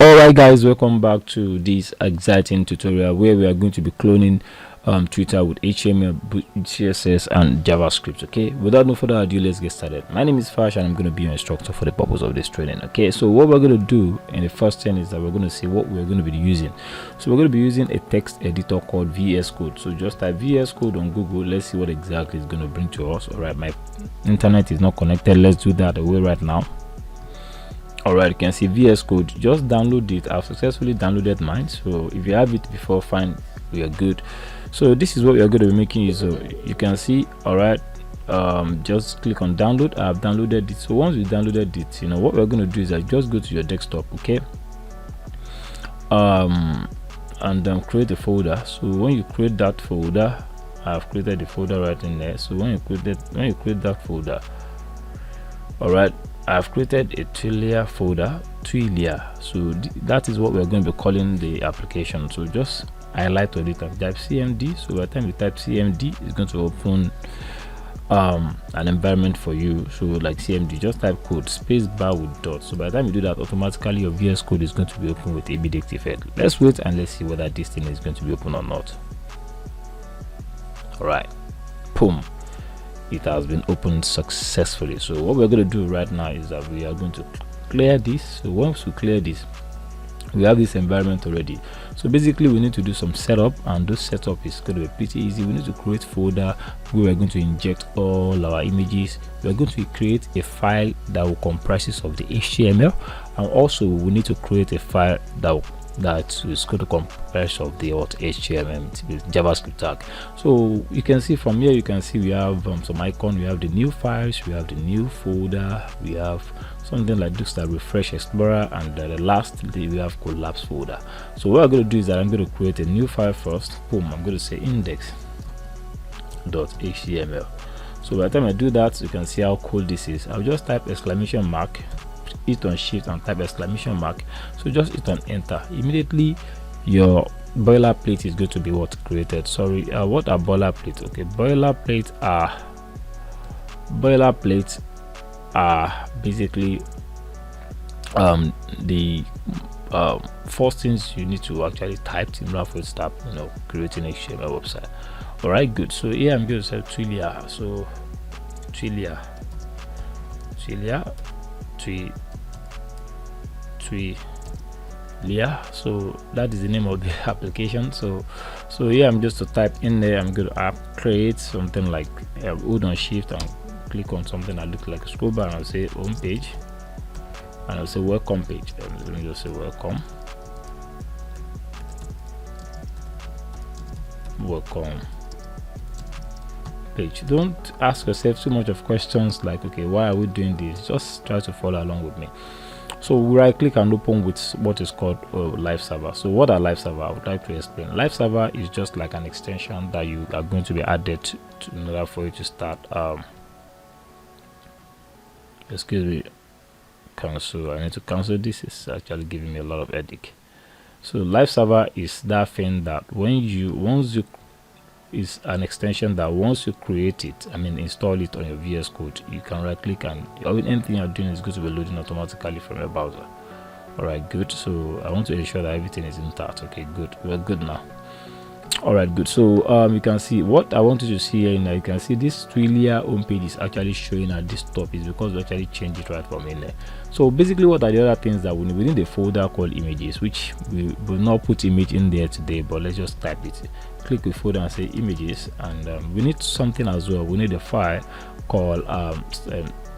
Alright guys, welcome back to this exciting tutorial where we are going to be cloning Twitter with HTML, CSS and JavaScript. Okay, without no further ado, let's get started. My name is Fash and I'm going to be your instructor for the purpose of this training. Okay, so what we're going to do in the first thing is that we're going to see what we're going to be using. So we're going to be using a text editor called VS Code. So just type VS Code on Google. Let's see what exactly it's going to bring to us. Alright, my internet is not connected. Let's do that away right now. Alright, you can see VS Code. Just download it. I've successfully downloaded mine, so if you have it before, fine, we are good. So this is what we are going to be making use of. You can see. Alright, just click on download. I've downloaded it. So once you downloaded it, what we're going to do is that just go to your desktop, okay, and create a folder. So when you create that folder, I've created the folder right in there. So when you create that folder, alright, I've created a Twilio folder, so that is what we're going to be calling the application. So just highlight on it and type cmd. So by the time you type cmd, it's going to open an environment for you. So like cmd, just type code space bar with dots. So by the time you do that, automatically your VS Code is going to be open with a bidict effect. Let's wait and let's see whether this thing is going to be open or not. All right, boom, it has been opened successfully. So what we're going to do right now is that we are going to clear this. So once we clear this, we have this environment already. So basically we need to do some setup, and this setup is going to be pretty easy. We need to create folder where we're going to inject all our images. We're going to create a file that will comprises of the HTML, and also we need to create a file that is going to comprise of the HTML JavaScript tag. So you can see from here, you can see we have some icon. We have the new files, we have the new folder, we have something like this, that refresh explorer, and the last we have collapse folder. So what I'm going to do is that I'm going to create a new file first. Boom, I'm going to say index.html. so by the time I do that, you can see how cool this is. I'll just type exclamation mark, hit on shift and type exclamation mark. So just hit on enter. Immediately your boilerplate is going to be what created. Sorry, what are boilerplate? Okay, boilerplate are basically the first things you need to actually type in order for you to start creating an HTML website. All right, good. So here I'm going to say Twilio. So Twilio, so that is the name of the application. So here I'm just to type in there. I'm going to create something like hold on shift and click on something that looks like a scroll bar, and I'll say home page, and I'll say welcome page. Let me just say welcome page. Don't ask yourself too much of questions like, okay, why are we doing this? Just try to follow along with me. So we right click and open with what is called live server. So what are live server? I would like to explain. Live server is just like an extension that you are going to be added to in order for you to start excuse me, cancel. I need to cancel this. It's actually giving me a lot of headache. So live server is that thing that is an extension that once you create it, install it on your VS Code, you can right click and anything you're doing is going to be loading automatically from your browser. All right, good. So I want to ensure that everything is intact. Okay, good. We're good now. All right, good. So you can see what I want you to see here now. You can see this Twilio homepage is actually showing at this top is because we actually changed it right from in there. So basically, what are the other things that we need within the folder called images, which we will not put image in there today, but let's just type it. Click the folder and say images, and we need something as well. We need a file called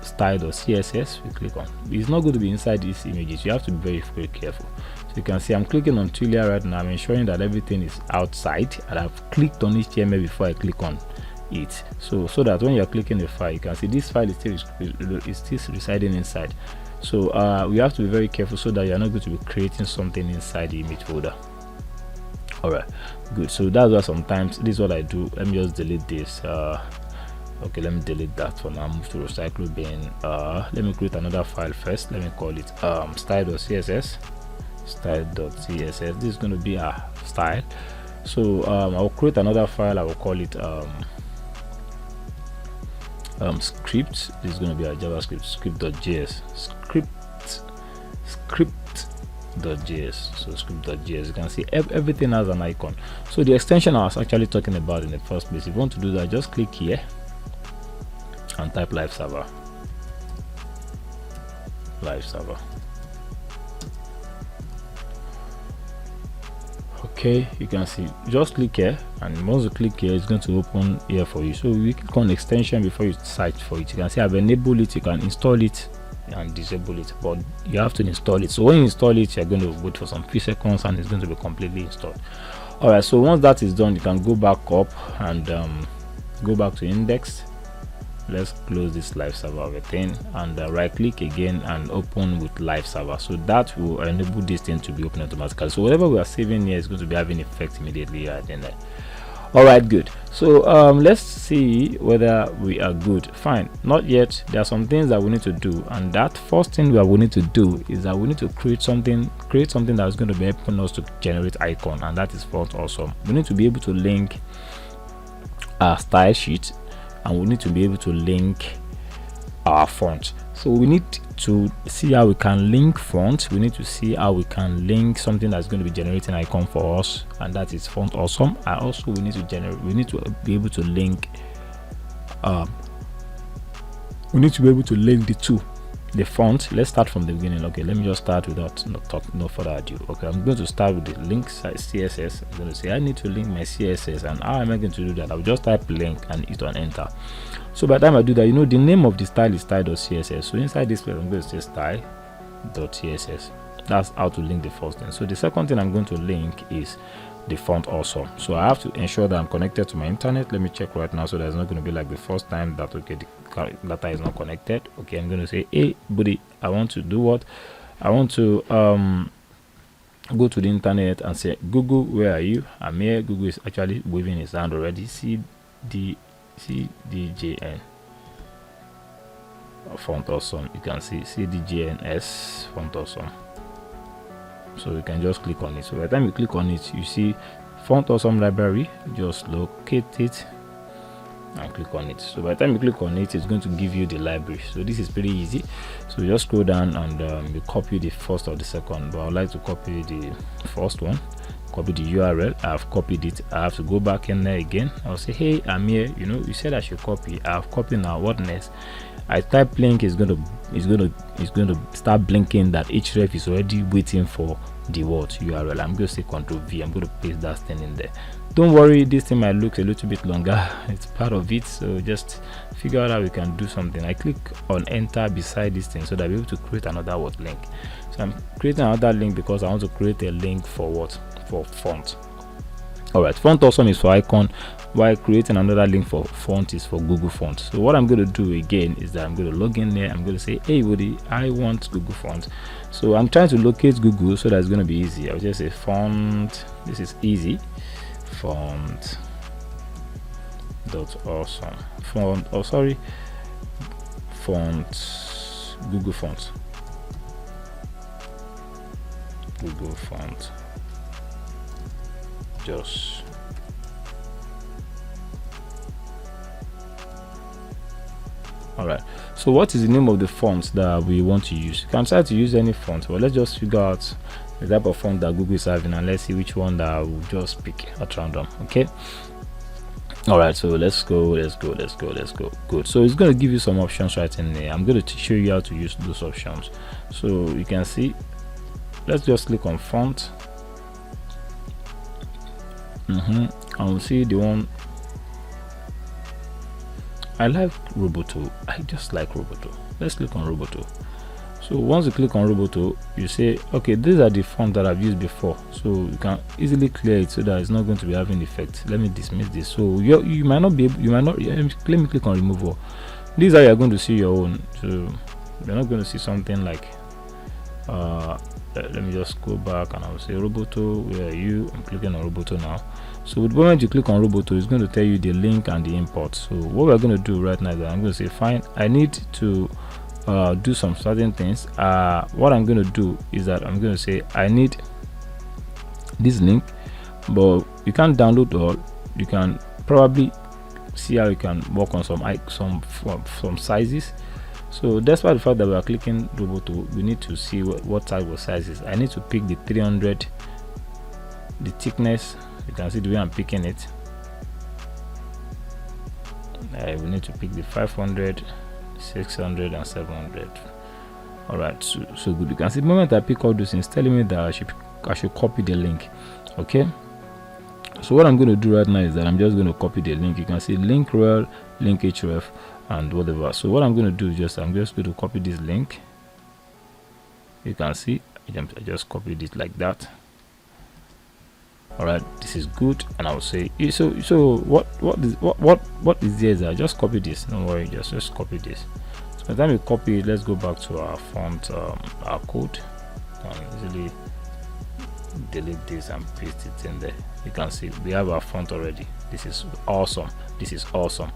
style.css. We click on. It's not going to be inside these images. You have to be very, very careful. So you can see I'm clicking on Twilio right now. I'm ensuring that everything is outside, and I've clicked on HTML before I click on it. So that when you're clicking the file, you can see this file is still residing inside. So we have to be very careful so that you're not going to be creating something inside the image folder. All right, good. So that's why sometimes this is what I do. Let me just delete this. Okay, let me delete that for now. Move to recycle bin. Let me create another file first. Let me call it style.css. This is going to be a style. So I'll create another file. I will call it script. This is going to be a JavaScript script.js. script.js. So script.js, you can see everything has an icon. So the extension I was actually talking about in the first place, if you want to do that, just click here and type live server. Okay, you can see, just click here, and once you click here, it's going to open here for you. So you click on extension before you search for it. You can see I've enabled it. You can install it and disable it, but you have to install it. So when you install it, you're going to wait for some few seconds and it's going to be completely installed. All right, so once that is done, you can go back up and go back to index. Let's close this live server thing and right click again and open with live server. So that will enable this thing to be open automatically. So whatever we are saving here is going to be having effect immediately right in there. All right, good. So let's see whether we are good. Fine, not yet. There are some things that we need to do, and that first thing we need to do is that we need to create something that is going to be helping us to generate icon, and that is Font Awesome. We need to be able to link our style sheet, and we need to be able to link our font. So we need to see how we can link font. We need to see how we can link something that's going to be generating icon for us, and that is Font Awesome. And also we need to be able to link the two, the font. Let's start from the beginning. Okay, let me just start without no further ado. Okay, I'm going to start with the link CSS. I'm going to say I need to link my CSS, and how am I going to do that? I'll just type link and hit on enter. So by the time I do that, you know the name of the style is style.css. So inside this place, I'm going to say style.css. That's how to link the first thing. So the second thing I'm going to link is the Font Awesome. So I have to ensure that I'm connected to my internet. Let me check right now, so there's not going to be like the first time that okay, the data is not connected. Okay, I'm going to say, hey buddy, I want to do what? I want to go to the internet and say, Google, where are you? I'm here. Google is actually waving his hand already. CDJN Font Awesome. You can see CDJNS Font Awesome. So you can just click on it. So by the time you click on it, you see Font Awesome library. Just locate it and click on it. So by the time you click on it, it's going to give you the library. So this is pretty easy. So you just scroll down and you copy the first or the second, but I would like to copy the first one. Copy the URL. I've copied it. I have to go back in there again. I'll say, hey, I'm here. You know, you said I should copy. I've copied. Now what next? I type link. Is going to start blinking that href is already waiting for the what URL. I'm going to say Ctrl V. I'm going to paste that thing in there. Don't worry, this thing might look a little bit longer. It's part of it, so just figure out how we can do something. I click on enter beside this thing so that I'll be able to create another link. So I'm creating another link because I want to create a link for what? For font. All right, Font Awesome is for icon, while creating another link for font is for Google Font. So what I'm going to do again is that I'm going to log in there. I'm going to say, hey buddy, I want Google Font. So I'm trying to locate Google so that it's going to be easy. I'll just say font. This is easy. Font dot awesome font, oh sorry, font Google Font, Google Font, just all right. So what is the name of the font that we want to use? You can try to use any font, but let's just figure out the type of font that Google is having, and let's see which one that I will just pick at random. Okay, all right, so let's go. Good. So it's going to give you some options right in there. I'm going to show you how to use those options. So you can see, let's just click on font, and we'll see the one. I like Roboto. I just like Roboto. Let's click on Roboto. So once you click on Roboto, you say, okay, these are the fonts that I've used before, so you can easily clear it so that it's not going to be having effect. Let me dismiss this. So you might not be able, let me click on remove all. These are, you're going to see your own, so you're not going to see something like let me just go back and I'll say Roboto, where are you? I'm clicking on Roboto now. So the moment you click on Roboto, it's going to tell you the link and the import. So what we're going to do right now is that I'm going to say, fine, I need to do some certain things. What I'm going to do is that I'm going to say I need this link, but you can't download all. You can probably see how you can work on some sizes. So despite the fact that we are clicking Roboto, we need to see what type of size is. I need to pick the 300, the thickness. You can see the way I'm picking it. We need to pick the 500, 600 and 700. All right, so good. You can see the moment I pick all those things, telling me that I should copy the link. Okay, so what I'm going to do right now is that I'm just going to copy the link. You can see link rel, link href and whatever. So what I'm going to do is I'm just going to copy this link. You can see I just copied it like that. All right, this is good. And I will say so what is there is I just copy this. Don't worry, just copy this. So by the time you copy it, let's go back to our font, our code, and easily delete this and paste it in there. You can see we have our font already. This is awesome. This is awesome.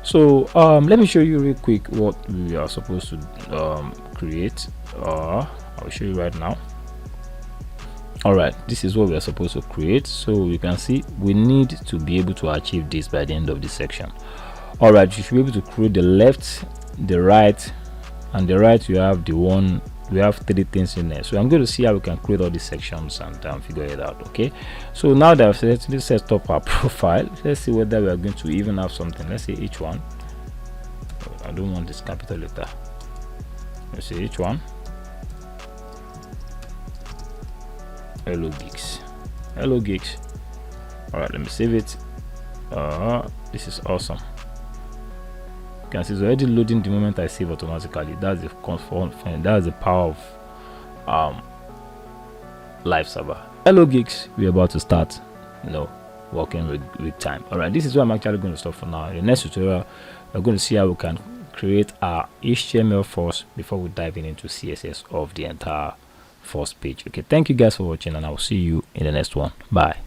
So let me show you real quick what we are supposed to create. I'll show you right now. All right, this is what we are supposed to create. So you can see we need to be able to achieve this by the end of this section. All right, you should be able to create the left, the right, and the right you have the one. We have 3 things in there. So I'm going to see how we can create all these sections and figure it out. Okay, so now that I've set up our profile, let's see whether we are going to even have something. Let's say each one. I don't want this capital letter. Let's say each one. Hello geeks. Hello geeks. All right, let me save it. This is awesome. You can see it's already loading the moment I save automatically. That's the that's the power of live server. Hello geeks, we're about to start working with time. All right, this is where I'm actually going to stop for now. In the next tutorial, we're going to see how we can create our HTML first before we dive into CSS of the entire first page. Okay, thank you guys for watching, and I will see you in the next one. Bye.